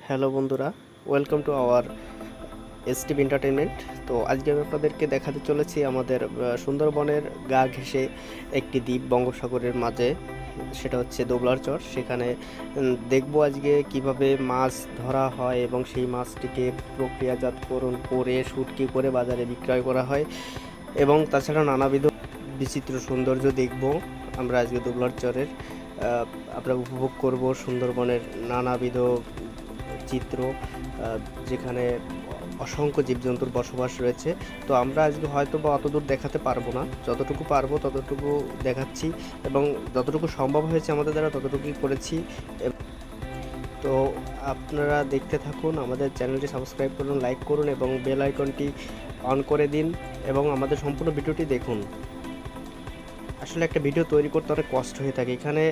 Hello বন্ধুরা, welcome to our STV entertainment. তো আজকে আমি আপনাদেরকে দেখাতে চলেছি আমাদের সুন্দরবনের গা ঘেঁষে একটি দ্বীপ বঙ্গোপসাগরের মাঝে, সেটা হচ্ছে দোবলার চর। সেখানে দেখব আজকে কিভাবে মাছ ধরা হয় এবং সেই মাছটিকে প্রক্রিয়াজাতকরণ করে শুটকি করে বাজারে বিক্রয় করা হয়, এবং তাছাড়া নানাবিধ বিচিত্র সৌন্দর্য দেখব আমরা আজকে দোবলার চরের। আমরা উপভোগ করব সুন্দরবনের নানাবিধ চিত্র, যেখানে অসংখ্য জীবজন্তুর বসবাস রয়েছে। তো আমরা আজকে হয়তো বা অতদূর দেখাতে পারবো না, যতটুকু পারবো ততটুকু দেখাচ্ছি এবং যতটুকু সম্ভব হয়েছে আমাদের দ্বারা ততটুকুই করেছি। তো আপনারা দেখতে থাকুন, আমাদের চ্যানেলটি সাবস্ক্রাইব করুন, লাইক করুন এবং বেল আইকনটি অন করে দিন এবং আমাদের সম্পূর্ণ ভিডিওটি দেখুন। আসলে একটা ভিডিও তৈরি করতে অনেক কষ্ট হয়ে থাকে। এখানে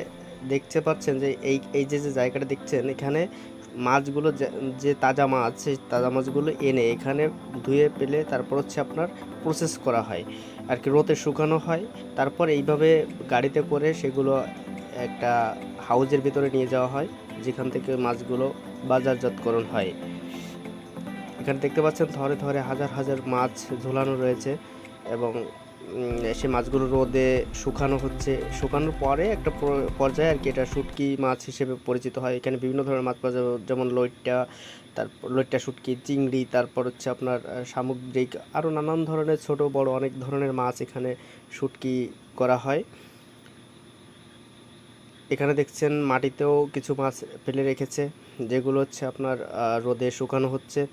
দেখতে পাচ্ছেন যে এই যে জায়গাটা দেখছেন, এখানে মাছগুলো যে তাজা মাছ, সেই তাজা মাছগুলো এনে এখানে ধুয়ে পেলে তারপর হচ্ছে আপনার প্রসেস করা হয় আর কি, রোদে শুকানো হয়। তারপর এইভাবে গাড়িতে করে সেগুলো একটা হাউজের ভিতরে নিয়ে যাওয়া হয়, যেখান থেকে মাছগুলো বাজারজাতকরণ হয়। এখানে দেখতে পাচ্ছেন ধরে ধরে হাজার হাজার মাছ ঝোলানো রয়েছে এবং সে মাছগুলো রোদে শুকানো হচ্ছে। শুকানোর পরে একটা পর্যায়ে আর কি এটা শুটকি মাছ হিসেবে পরিচিত হয়। এখানে বিভিন্ন ধরনের মাছ পাওয়া যাবে, যেমন লইট্টা, তারপর লইট্টা শুটকি, চিংড়ি, তারপর হচ্ছে আপনার সামুদ্রিক আরও নানান ধরনের ছোট বড় অনেক ধরনের মাছ এখানে শুটকি করা হয়। এখানে দেখছেন মাটিতেও কিছু মাছ ফেলে রেখেছে, যেগুলো হচ্ছে আপনার রোদে শুকানো হচ্ছে।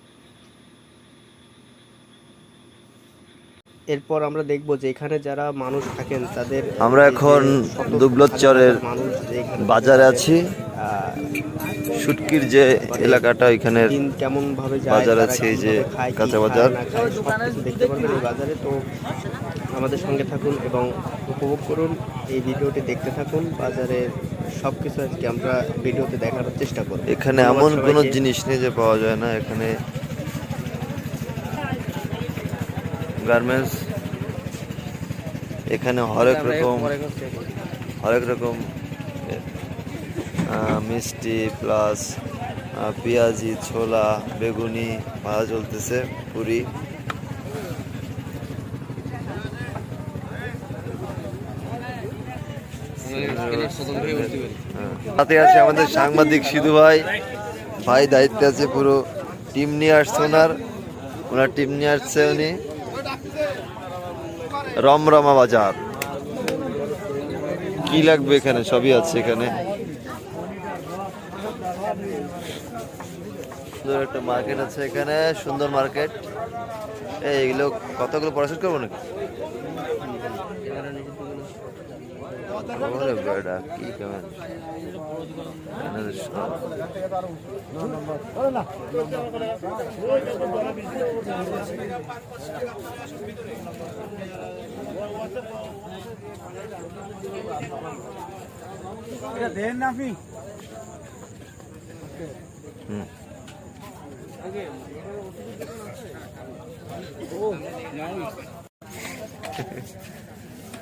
এরপর আমরা দেখব যে এখানে যারা মানুষ থাকেন তাদের, আমরা এখন দুবলার চরের বাজারে আছি। শুটকির যে এলাকাটা, এখানে দিন কেমন ভাবে যায়, বাজার তারা আছে, এই যে কিভাবে খায়, কি কাঁচা খায় বাজার। না খায় সবকিছু দেখতে পারবেন এই বাজারে। তো আমাদের সঙ্গে থাকুন এবং উপভোগ করুন, এই ভিডিওটি দেখতে থাকুন। বাজারের সবকিছু আজকে আমরা ভিডিওতে দেখানোর চেষ্টা করব। এখানে এমন কোনো জিনিস নেই যে পাওয়া যায় না। এখানে গার্মেন্টস, এখানে হরেক রকম মিষ্টি প্লাস পেঁয়াজি, ছোলা, বেগুনি ভাজা চলতেছে, পুরি। সাথে আছে আমাদের সাংবাদিক সিধু ভাই। ভাই দায়িত্বে আছে, পুরো টিম নিয়ে আসছে। ওনার টিম নিয়ে আসছে উনি রমরমা বাজার। কি লাগবে এখানে সবই আছে। এখানে একটা মার্কেট আছে, এখানে সুন্দর মার্কেট। এইগুলো কতগুলো পড়াশোনা করবো নাকি? কি কেমন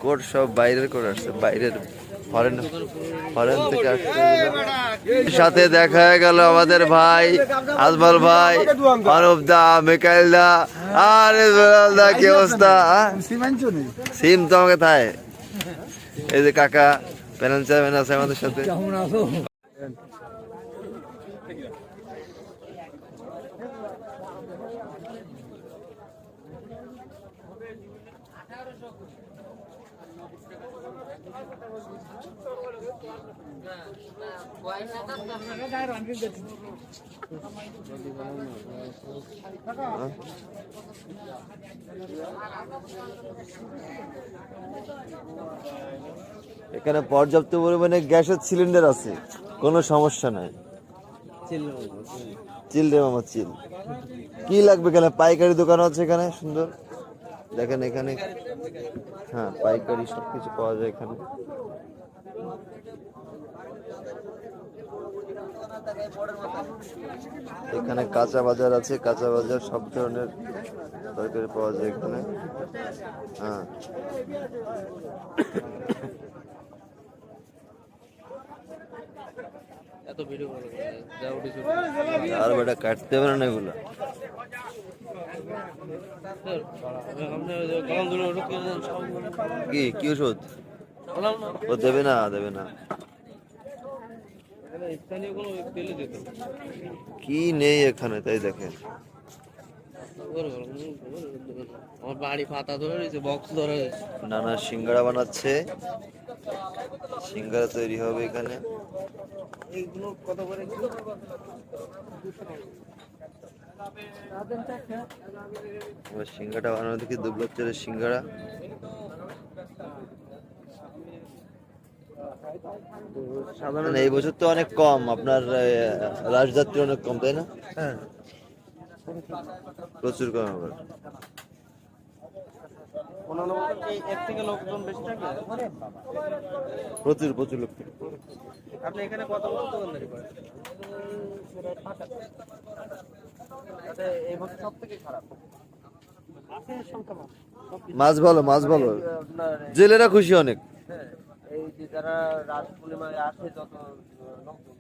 কোট সব বাইরের করে আসছে, বাইরের ফরেন থেকে আসছে। সাথে দেখা হয়ে গেল আমাদের ভাই আজমল ভাই, অরূপ দা, মিকাইল দা, আরে দা, কি অবস্থা? সিম তো আমাকে থায়। এই যে কাকা প্যানেল চেয়ারম্যান আছে আমাদের সাথে। এখানে পর্যাপ্ত পরিমাণে গ্যাসের সিলিন্ডার আছে, কোনো সমস্যা নাই। চিল রে মামা চিল। কি লাগবে? এখানে পাইকারি দোকান আছে, এখানে সুন্দর দেখেন। এখানে হ্যাঁ, পাইকারি সবকিছু পাওয়া যায় এখানে। এখানে কাঁচা বাজার আছে, কাঁচা বাজার সব ধরনের তরকারি পাওয়া যায় এখানে। হ্যাঁ, এত ভিডিও ভালো করে যা উঠেছে আর বেটা কাটতে পারে না এগুলো। আপনি কলম ধরে ওষুধ কিনে দেন সব কি কি ওষুধ? বললাম না ও দেবে না, দেবে না। এখানে স্থানীয় কোনো তেলে দিত কি নেই এখানে তাই দেখেন। আমার বাড়ি পাতা ধরে রয়েছে, বক্স ধরে রয়েছে। নানা সিঙ্গারা বানাচ্ছে, সিঙ্গারা তৈরি হবে এখানে। এইগুলো কত করে এবার সিঙ্গারা বানানো দেখি, দুবলাচরের সিঙ্গারা। সাধারণ মানে এই বছর তো অনেক কম, আপনার রাজযাত্রী অনেক কম তাই না? হ্যাঁ প্রচুর কম আবার। অন্যান্য বছর কি এর থেকে লোকজন বেশি থাকে? প্রচুর প্রচুর লোক। আপনি এখানে কত বছর দোকানদারি করেন? এই বছর সব থেকে খারাপ মাছ ভালো, মাছ ভালো, আপনার জেলেরা খুশি অনেক। হ্যাঁ, এই যে যারা রাত পূর্ণিমায় আসে যত লোকজন